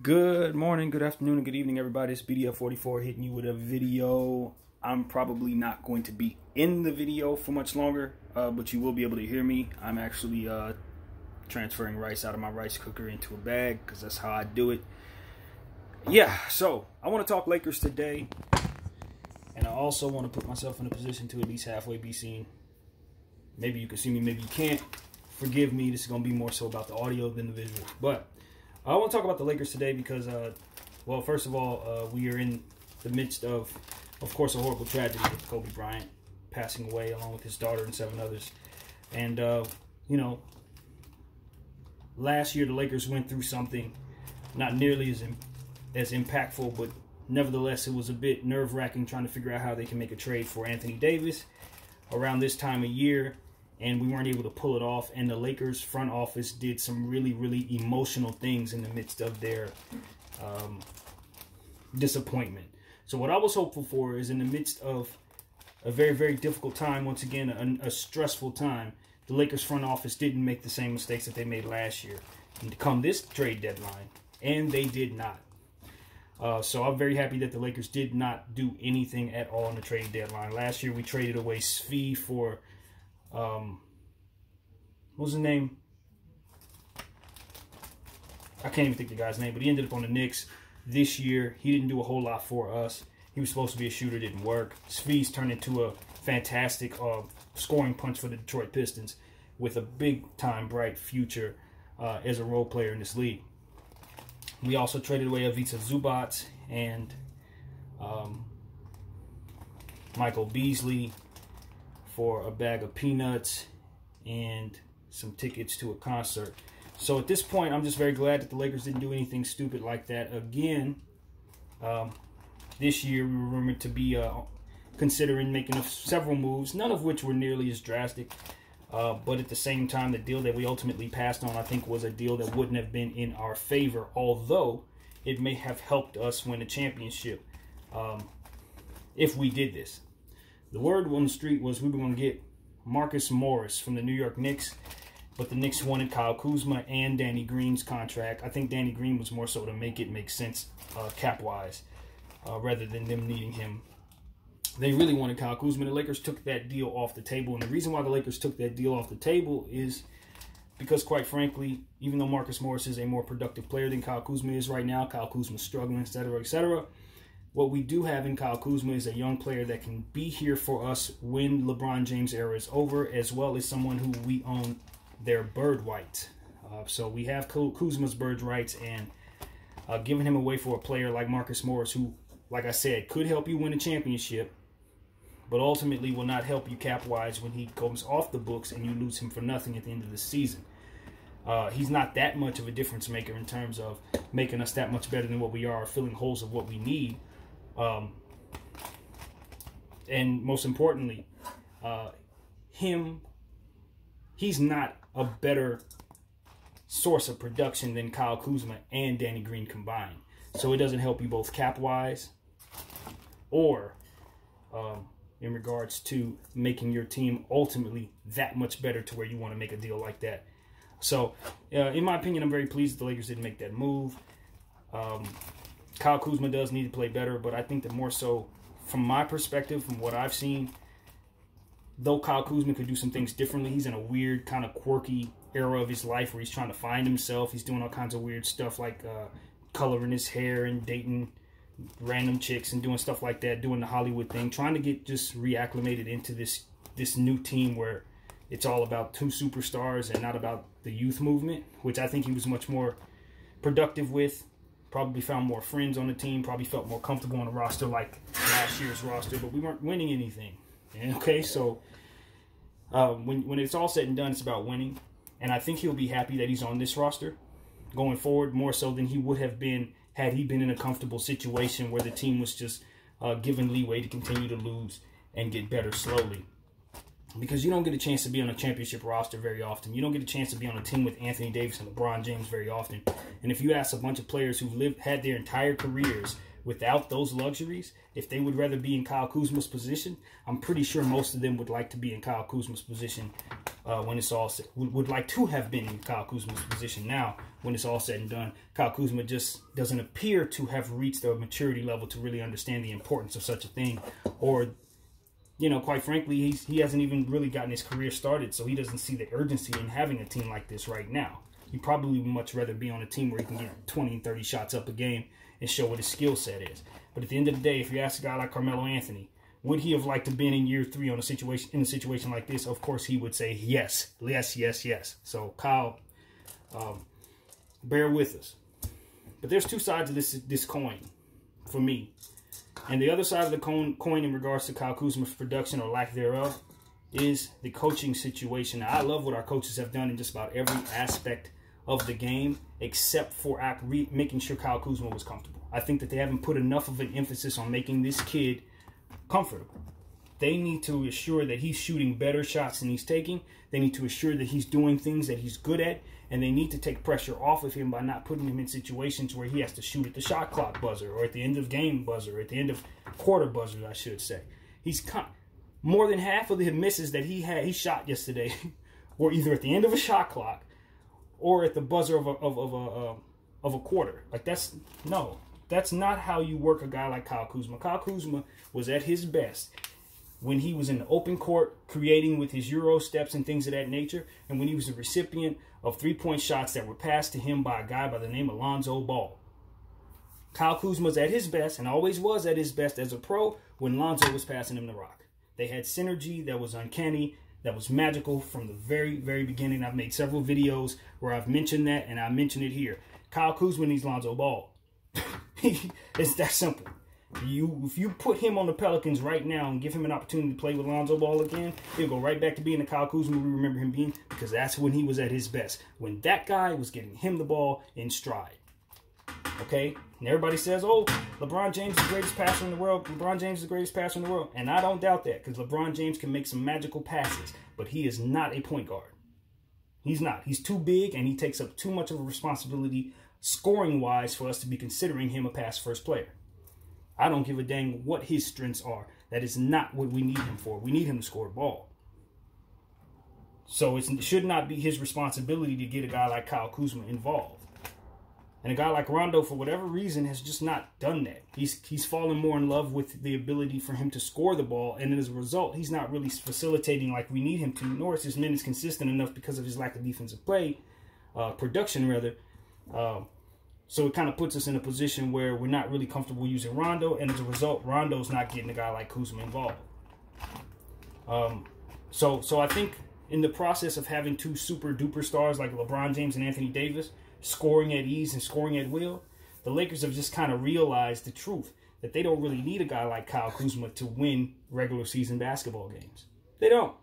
Good morning, good afternoon, and good evening, everybody. It's BDF44 hitting you with a video. I'm probably not going to be in the video for much longer, but you will be able to hear me. I'm actually transferring rice out of my rice cooker into a bag because that's how I do it. Yeah, so I want to talk Lakers today, and I also want to put myself in a position to at least halfway be seen. Maybe you can see me, maybe you can't. Forgive me, this is going to be more so about the audio than the visual, but I want to talk about the Lakers today because, well, first of all, we are in the midst of course, a horrible tragedy with Kobe Bryant passing away along with his daughter and 7 others. And, you know, last year the Lakers went through something not nearly as impactful, but nevertheless it was a bit nerve-wracking trying to figure out how they can make a trade for Anthony Davis around this time of year. And we weren't able to pull it off. And the Lakers front office did some really, really emotional things in the midst of their disappointment. So what I was hopeful for is in the midst of a very, very difficult time, once again, a stressful time, the Lakers front office didn't make the same mistakes that they made last year and come this trade deadline. And they did not. So I'm very happy that the Lakers did not do anything at all on the trade deadline. Last year we traded away Svi for... what was his name? I can't even think the guy's name, but he ended up on the Knicks this year. He didn't do a whole lot for us. He was supposed to be a shooter, didn't work. Svi's turned into a fantastic scoring punch for the Detroit Pistons with a big-time bright future as a role player in this league. We also traded away Ivica Zubac and Michael Beasley for a bag of peanuts and some tickets to a concert. So at this point, I'm just very glad that the Lakers didn't do anything stupid like that again. This year, we were rumored to be considering making several moves, none of which were nearly as drastic. But at the same time, the deal that we ultimately passed on, I think, was a deal that wouldn't have been in our favor, although it may have helped us win a championship if we did this. The word on the street was we were going to get Marcus Morris from the New York Knicks, but the Knicks wanted Kyle Kuzma and Danny Green's contract. I think Danny Green was more so to make it make sense cap-wise rather than them needing him. They really wanted Kyle Kuzma. The Lakers took that deal off the table, and the reason why the Lakers took that deal off the table is because, quite frankly, even though Marcus Morris is a more productive player than Kyle Kuzma is right now, Kyle Kuzma's struggling, etc., etc., what we do have in Kyle Kuzma is a young player that can be here for us when LeBron James' era is over, as well as someone who we own their bird rights. So we have Kuzma's bird rights, and giving him away for a player like Marcus Morris, who, like I said, could help you win a championship, but ultimately will not help you cap-wise when he comes off the books and you lose him for nothing at the end of the season. He's not that much of a difference maker in terms of making us that much better than what we are, filling holes of what we need. And most importantly, he's not a better source of production than Kyle Kuzma and Danny Green combined. So it doesn't help you both cap-wise or in regards to making your team ultimately that much better to where you want to make a deal like that. So, in my opinion, I'm very pleased that the Lakers didn't make that move. Kyle Kuzma does need to play better, but I think that more so, from my perspective, from what I've seen, though Kyle Kuzma could do some things differently, he's in a weird, kind of quirky era of his life where he's trying to find himself. He's doing all kinds of weird stuff like coloring his hair and dating random chicks and doing stuff like that, doing the Hollywood thing, trying to get just reacclimated into this new team where it's all about 2 superstars and not about the youth movement, which I think he was much more productive with. Probably found more friends on the team, probably felt more comfortable on the roster like last year's roster, but we weren't winning anything. Okay, so when it's all said and done, it's about winning. And I think he'll be happy that he's on this roster going forward, more so than he would have been had he been in a comfortable situation where the team was just given leeway to continue to lose and get better slowly. Because you don't get a chance to be on a championship roster very often. You don't get a chance to be on a team with Anthony Davis and LeBron James very often. And if you ask a bunch of players who've had their entire careers without those luxuries, if they would rather be in Kyle Kuzma's position, I'm pretty sure most of them would like to be in Kyle Kuzma's position when it's all said. Would like to have been in Kyle Kuzma's position now when it's all said and done. Kyle Kuzma just doesn't appear to have reached a maturity level to really understand the importance of such a thing. Or, you know, quite frankly, he hasn't even really gotten his career started, so he doesn't see the urgency in having a team like this right now. He'd probably much rather be on a team where he can get 20 and 30 shots up a game and show what his skill set is. But at the end of the day, if you ask a guy like Carmelo Anthony, would he have liked to been in year 3 in a situation like this? Of course, he would say yes, yes, yes, yes. So Kyle, bear with us. But there's two sides of this coin for me. And the other side of the coin in regards to Kyle Kuzma's production or lack thereof is the coaching situation. Now, I love what our coaches have done in just about every aspect of the game except for making sure Kyle Kuzma was comfortable. I think that they haven't put enough of an emphasis on making this kid comfortable. They need to assure that he's shooting better shots than he's taking. They need to assure that he's doing things that he's good at, and they need to take pressure off of him by not putting him in situations where he has to shoot at the shot clock buzzer or at the end of game buzzer, or at the end of quarter buzzer, I should say. More than half of the misses that he shot yesterday were either at the end of a shot clock or at the buzzer of a quarter. Like, that's not how you work a guy like Kyle Kuzma. Kyle Kuzma was at his best when he was in the open court creating with his Euro steps and things of that nature, and when he was the recipient of three-point shots that were passed to him by a guy by the name of Lonzo Ball. Kyle Kuzma's at his best and always was at his best as a pro when Lonzo was passing him the rock. They had synergy that was uncanny, that was magical from the very, very beginning. I've made several videos where I've mentioned that, and I mention it here. Kyle Kuzma needs Lonzo Ball. It's that simple. If you put him on the Pelicans right now and give him an opportunity to play with Lonzo Ball again, he'll go right back to being the Kyle Kuzma we remember him being, because that's when he was at his best. When that guy was getting him the ball in stride. Okay? And everybody says, oh, LeBron James is the greatest passer in the world. LeBron James is the greatest passer in the world. And I don't doubt that, because LeBron James can make some magical passes. But he is not a point guard. He's not. He's too big, and he takes up too much of a responsibility scoring-wise for us to be considering him a pass-first player. I don't give a dang what his strengths are. That is not what we need him for. We need him to score the ball. So it should not be his responsibility to get a guy like Kyle Kuzma involved. And a guy like Rondo, for whatever reason, has just not done that. He's fallen more in love with the ability for him to score the ball, and as a result, he's not really facilitating like we need him to, nor is his minutes consistent enough because of his lack of defensive play, production rather. So it kind of puts us in a position where we're not really comfortable using Rondo, and as a result, Rondo's not getting a guy like Kuzma involved. So I think in the process of having two super duper stars like LeBron James and Anthony Davis scoring at ease and scoring at will, the Lakers have just kind of realized the truth that they don't really need a guy like Kyle Kuzma to win regular season basketball games. They don't.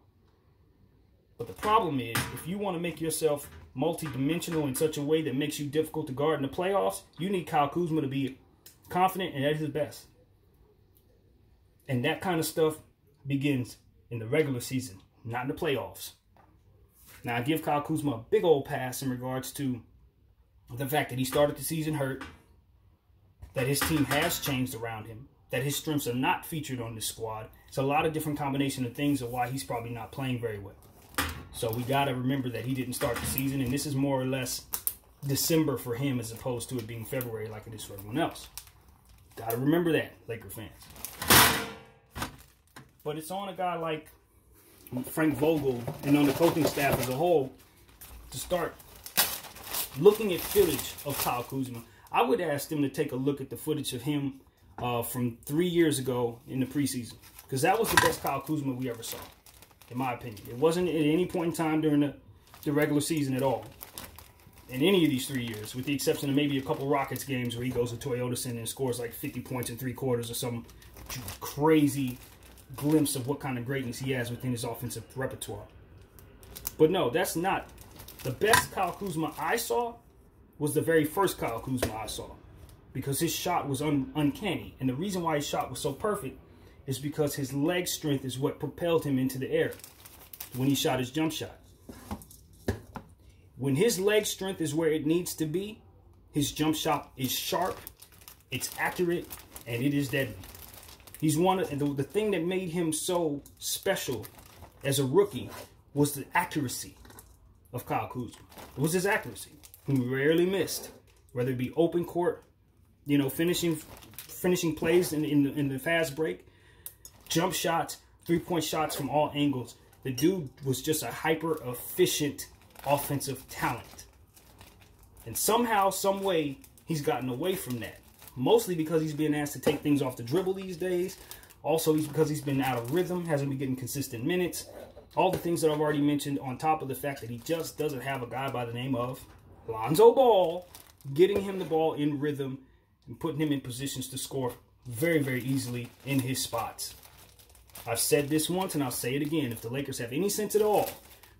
But the problem is, if you want to make yourself multi-dimensional in such a way that makes you difficult to guard in the playoffs, you need Kyle Kuzma to be confident and at his best. And that kind of stuff begins in the regular season, not in the playoffs. Now, I give Kyle Kuzma a big old pass in regards to the fact that he started the season hurt, that his team has changed around him, that his strengths are not featured on this squad. It's a lot of different combination of things of why he's probably not playing very well. So we got to remember that he didn't start the season, and this is more or less December for him as opposed to it being February like it is for everyone else. Got to remember that, Laker fans. But it's on a guy like Frank Vogel and on the coaching staff as a whole to start looking at footage of Kyle Kuzma. I would ask them to take a look at the footage of him from 3 years ago in the preseason, because that was the best Kyle Kuzma we ever saw, in my opinion. It wasn't at any point in time during the regular season at all, in any of these 3 years, with the exception of maybe a couple Rockets games where he goes to Toyota Center and scores like 50 points in 3 quarters or some crazy glimpse of what kind of greatness he has within his offensive repertoire. But no, that's not. The best Kyle Kuzma I saw was the very first Kyle Kuzma I saw, because his shot was uncanny. And the reason why his shot was so perfect is because his leg strength is what propelled him into the air when he shot his jump shot. When his leg strength is where it needs to be, his jump shot is sharp, it's accurate, and it is deadly. He's one of the thing that made him so special as a rookie was the accuracy of Kyle Kuzma. It was his accuracy. He rarely missed, whether it be open court, you know, finishing plays in the fast break, jump shots, three-point shots from all angles. The dude was just a hyper-efficient offensive talent. And somehow, some way, he's gotten away from that. Mostly because he's being asked to take things off the dribble these days. Also, because he's been out of rhythm, hasn't been getting consistent minutes. All the things that I've already mentioned, on top of the fact that he just doesn't have a guy by the name of Lonzo Ball, getting him the ball in rhythm and putting him in positions to score very, very easily in his spots. I've said this once and I'll say it again. If the Lakers have any sense at all,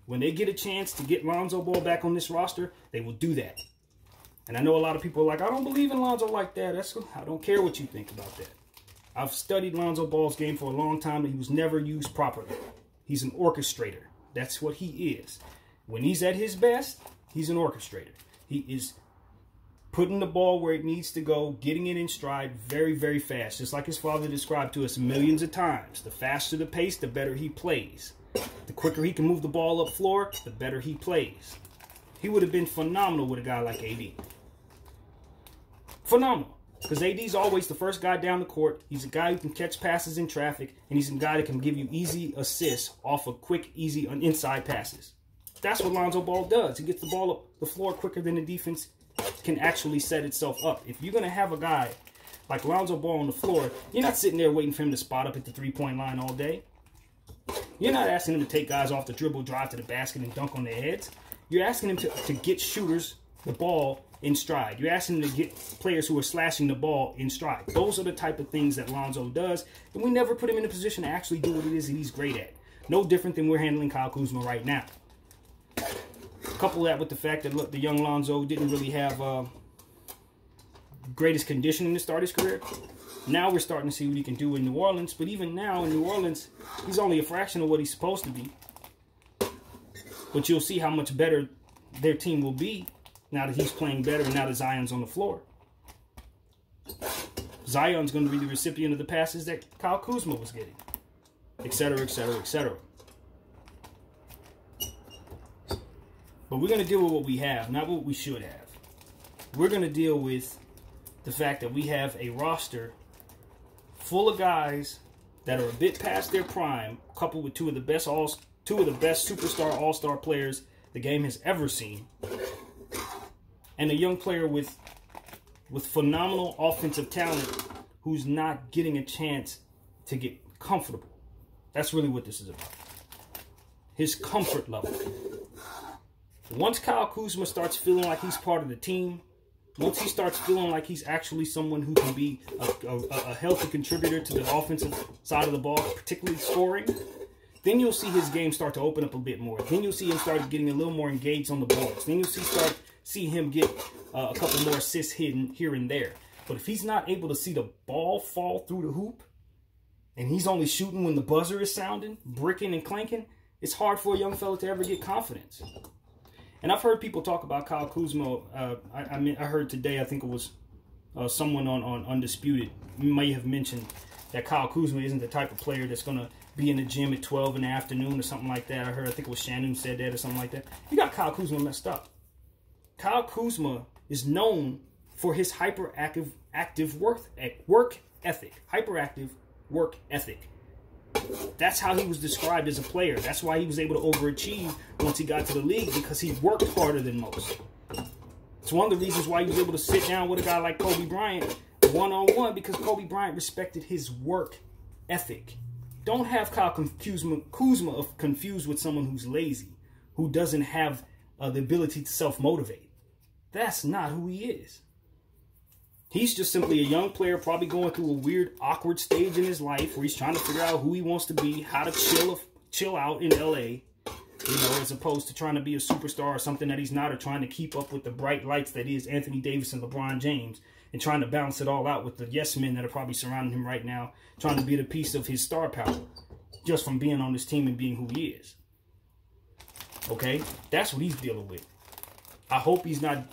when they get a chance to get Lonzo Ball back on this roster, they will do that. And I know a lot of people are like, I don't believe in Lonzo like that. I don't care what you think about that. I've studied Lonzo Ball's game for a long time, and he was never used properly. He's an orchestrator. That's what he is. When he's at his best, he's an orchestrator. He is putting the ball where it needs to go, getting it in stride very, very fast. Just like his father described to us millions of times. The faster the pace, the better he plays. The quicker he can move the ball up floor, the better he plays. He would have been phenomenal with a guy like AD. Phenomenal. Because AD's always the first guy down the court. He's a guy who can catch passes in traffic. And he's a guy that can give you easy assists off of quick, easy inside passes. That's what Lonzo Ball does. He gets the ball up the floor quicker than the defense can actually set itself up. If you're going to have a guy like Lonzo Ball on the floor, you're not sitting there waiting for him to spot up at the three-point line all day. You're not asking him to take guys off the dribble, drive to the basket, and dunk on their heads. You're asking him to get shooters the ball in stride. You're asking him to get players who are slashing the ball in stride. Those are the type of things that Lonzo does, and we never put him in a position to actually do what it is that he's great at. No different than we're handling Kyle Kuzma right now. Couple that with the fact that, look, the young Lonzo didn't really have greatest conditioning to start his career. Now we're starting to see what he can do in New Orleans, but even now in New Orleans, he's only a fraction of what he's supposed to be. But you'll see how much better their team will be now that he's playing better and now that Zion's on the floor. Zion's going to be the recipient of the passes that Kyle Kuzma was getting, etc., etc., etc. But we're going to deal with what we have, not what we should have. We're going to deal with the fact that we have a roster full of guys that are a bit past their prime, coupled with two of the best superstar all-star players the game has ever seen, and a young player with phenomenal offensive talent who's not getting a chance to get comfortable. That's really what this is about. His comfort level. Once Kyle Kuzma starts feeling like he's part of the team, once he starts feeling like he's actually someone who can be a healthy contributor to the offensive side of the ball, particularly scoring, then you'll see his game start to open up a bit more. Then you'll see him start getting a little more engaged on the boards. Then you'll see him get a couple more assists hidden here and there. But if he's not able to see the ball fall through the hoop, and he's only shooting when the buzzer is sounding, bricking and clanking, it's hard for a young fella to ever get confidence. And I've heard people talk about Kyle Kuzma. I heard today, I think it was someone on Undisputed may have mentioned that Kyle Kuzma isn't the type of player that's going to be in the gym at 12 in the afternoon or something like that. I think it was Shannon who said that or something like that. You got Kyle Kuzma messed up. Kyle Kuzma is known for his hyperactive work ethic. Hyperactive work ethic. That's how he was described as a player. That's why he was able to overachieve once he got to the league, because he worked harder than most. It's one of the reasons why he was able to sit down with a guy like Kobe Bryant one-on-one, because Kobe Bryant respected his work ethic. Don't have Kyle Kuzma confused with someone who's lazy, who doesn't have the ability to self-motivate. That's not who he is. He's just simply a young player, probably going through a weird, awkward stage in his life where he's trying to figure out who he wants to be, how to chill out in LA, as opposed to trying to be a superstar or something that he's not, or trying to keep up with the bright lights that is Anthony Davis and LeBron James, and trying to balance it all out with the yes men that are probably surrounding him right now, trying to be the piece of his star power just from being on this team and being who he is. Okay? That's what he's dealing with. I hope he's not,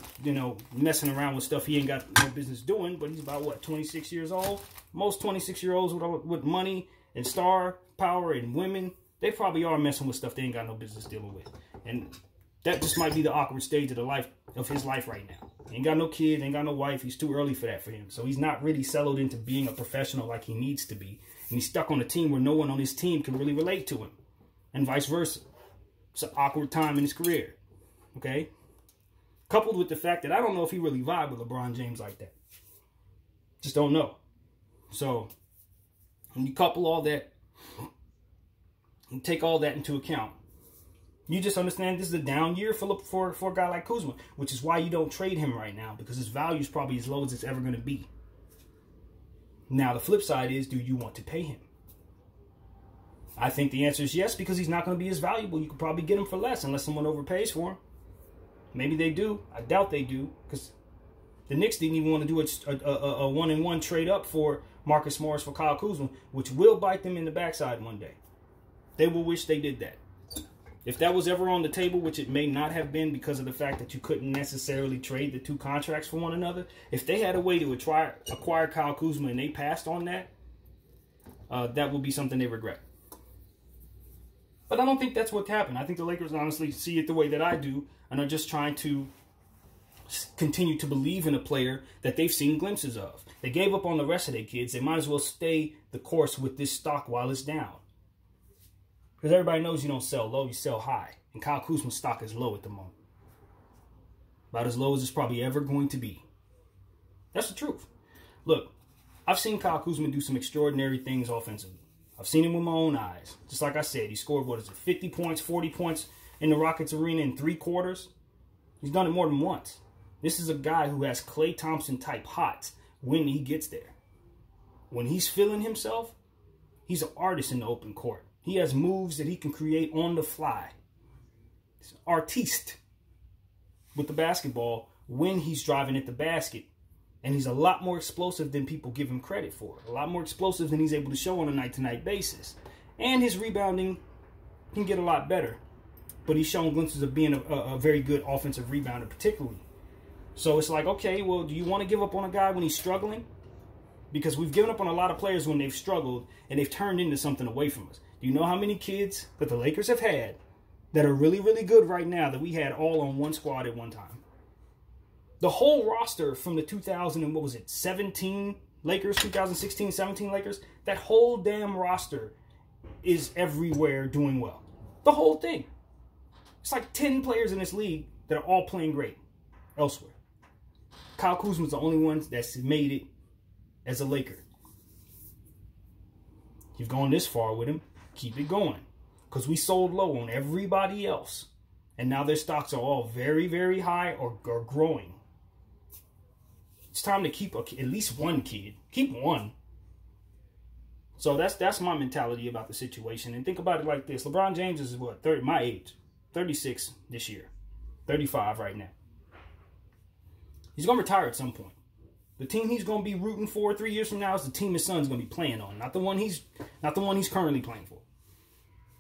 messing around with stuff he ain't got no business doing, but he's about, what, 26 years old? Most 26-year-olds with money and star power and women they probably are messing with stuff they ain't got no business dealing with. And that just might be the awkward stage of his life right now. He ain't got no kid, ain't got no wife. He's too early for that for him. So he's not really settled into being a professional like he needs to be. And he's stuck on a team where no one on his team can really relate to him. And vice versa. It's an awkward time in his career. Okay? Coupled with the fact that I don't know if he really vibed with LeBron James like that. Just don't know. So, when you couple all that and take all that into account, you just understand this is a down year for a guy like Kuzma, which is why you don't trade him right now, because his value is probably as low as it's ever going to be. Now, the flip side is, do you want to pay him? I think the answer is yes, because he's not going to be as valuable. You could probably get him for less unless someone overpays for him. Maybe they do. I doubt they do, because the Knicks didn't even want to do a one-and-one trade up for Marcus Morris for Kyle Kuzma, which will bite them in the backside one day. They will wish they did that. If that was ever on the table, which it may not have been because of the fact that you couldn't necessarily trade the two contracts for one another, if they had a way to acquire Kyle Kuzma and they passed on that, that would be something they regret. But I don't think that's what happened. I think the Lakers honestly see it the way that I do and are just trying to continue to believe in a player that they've seen glimpses of. They gave up on the rest of their kids. They might as well stay the course with this stock while it's down. Because everybody knows you don't sell low, you sell high. And Kyle Kuzma's stock is low at the moment. About as low as it's probably ever going to be. That's the truth. Look, I've seen Kyle Kuzma do some extraordinary things offensively. I've seen him with my own eyes. Just like I said, he scored, 50 points, 40 points in the Rockets arena in 3 quarters? He's done it more than once. This is a guy who has Klay Thompson-type hots when he gets there. When he's feeling himself, he's an artist in the open court. He has moves that he can create on the fly. He's an artiste with the basketball when he's driving at the basket. And he's a lot more explosive than people give him credit for. A lot more explosive than he's able to show on a night-to-night basis. And his rebounding can get a lot better. But he's shown glimpses of being a very good offensive rebounder particularly. So it's like, okay, well, do you want to give up on a guy when he's struggling? Because we've given up on a lot of players when they've struggled and they've turned into something away from us. Do you know how many kids that the Lakers have had that are really, really good right now that we had all on one squad at one time? The whole roster from the 17 Lakers, 2016-17 Lakers, that whole damn roster is everywhere doing well. The whole thing. It's like 10 players in this league that are all playing great elsewhere. Kyle Kuzma's the only one that's made it as a Laker. You've gone this far with him. Keep it going. Because we sold low on everybody else. And now their stocks are all very, very high or growing. It's time to keep at least one kid. Keep one. So that's my mentality about the situation. And think about it like this. LeBron James is what? My age. 36 this year. 35 right now. He's going to retire at some point. The team he's going to be rooting for 3 years from now is the team his son's going to be playing on. Not the one he's currently playing for.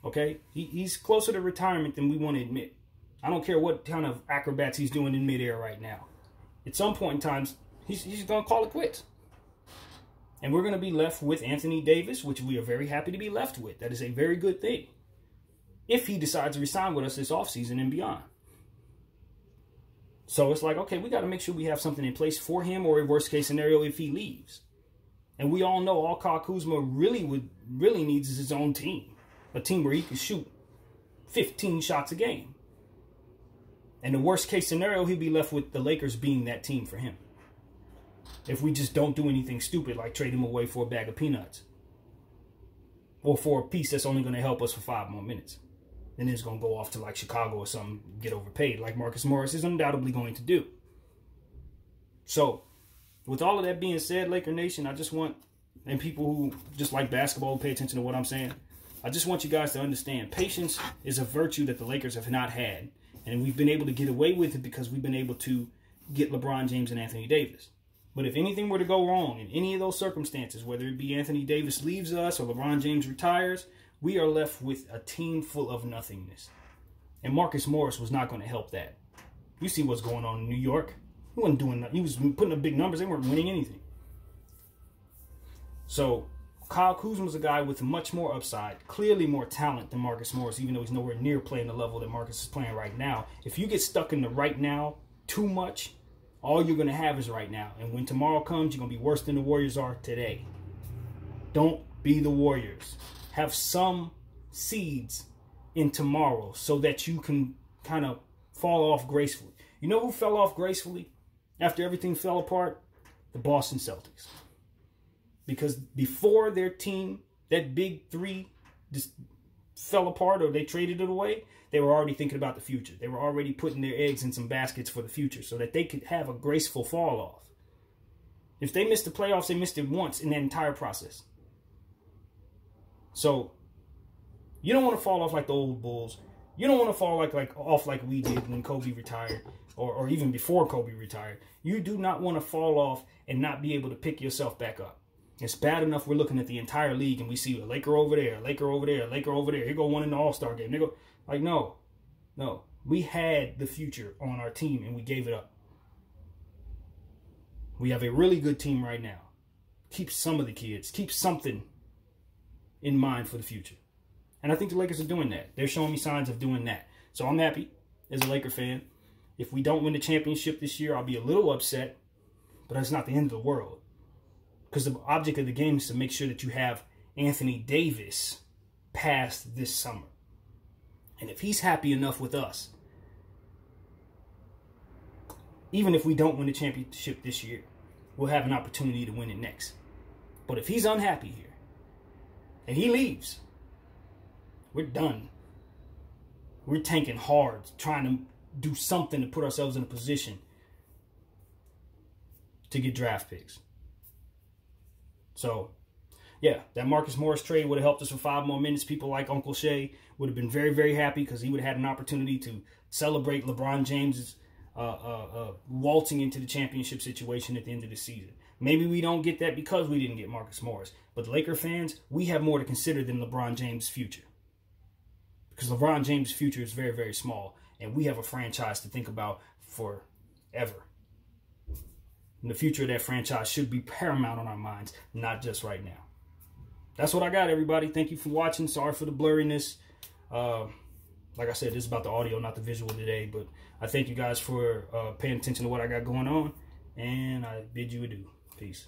Okay? He's closer to retirement than we want to admit. I don't care what kind of acrobats he's doing in midair right now. At some point in time, he's going to call it quits. And we're going to be left with Anthony Davis, which we are very happy to be left with. That is a very good thing. If he decides to resign with us this offseason and beyond. So it's like, okay, we got to make sure we have something in place for him, or a worst case scenario if he leaves. And we all know all Kyle Kuzma really needs is his own team. A team where he can shoot 15 shots a game. And the worst case scenario, he'll be left with the Lakers being that team for him. If we just don't do anything stupid like trade him away for a bag of peanuts. Or for a piece that's only going to help us for 5 more minutes. Then it's going to go off to like Chicago or something, get overpaid, like Marcus Morris is undoubtedly going to do. So, with all of that being said, Laker Nation, I just want, and people who just like basketball, pay attention to what I'm saying. I just want you guys to understand, patience is a virtue that the Lakers have not had. And we've been able to get away with it because we've been able to get LeBron James and Anthony Davis. But if anything were to go wrong in any of those circumstances, whether it be Anthony Davis leaves us or LeBron James retires, we are left with a team full of nothingness. And Marcus Morris was not going to help that. You see what's going on in New York. He wasn't doing nothing. He was putting up big numbers. They weren't winning anything. So, Kyle Kuzma is a guy with much more upside, clearly more talent than Marcus Morris, even though he's nowhere near playing the level that Marcus is playing right now. If you get stuck in the right now too much, all you're going to have is right now. And when tomorrow comes, you're going to be worse than the Warriors are today. Don't be the Warriors. Have some seeds in tomorrow so that you can kind of fall off gracefully. You know who fell off gracefully after everything fell apart? The Boston Celtics. Because before their team, that big three, just fell apart or they traded it away, they were already thinking about the future. They were already putting their eggs in some baskets for the future so that they could have a graceful fall off. If they missed the playoffs, they missed it once in that entire process. So you don't want to fall off like the old Bulls. You don't want to fall off like we did when Kobe retired or even before Kobe retired. You do not want to fall off and not be able to pick yourself back up. It's bad enough we're looking at the entire league and we see a Laker over there, a Laker over there, a Laker over there. Here go one in the All-Star game. They go like, no. We had the future on our team and we gave it up. We have a really good team right now. Keep some of the kids. Keep something in mind for the future. And I think the Lakers are doing that. They're showing me signs of doing that. So I'm happy as a Laker fan. If we don't win the championship this year, I'll be a little upset. But that's not the end of the world. Because the object of the game is to make sure that you have Anthony Davis past this summer. And if he's happy enough with us, even if we don't win the championship this year, we'll have an opportunity to win it next. But if he's unhappy here, and he leaves, we're done. We're tanking hard, trying to do something to put ourselves in a position to get draft picks. So, yeah, that Marcus Morris trade would have helped us for 5 more minutes. People like Uncle Shay would have been very, very happy because he would have had an opportunity to celebrate LeBron James's waltzing into the championship situation at the end of the season. Maybe we don't get that because we didn't get Marcus Morris. But Laker fans, we have more to consider than LeBron James' future. Because LeBron James' future is very, very small. And we have a franchise to think about forever. And the future of that franchise should be paramount on our minds, not just right now. That's what I got, everybody. Thank you for watching. Sorry for the blurriness. Like I said, this is about the audio, not the visual today. But I thank you guys for paying attention to what I got going on. And I bid you adieu. Peace.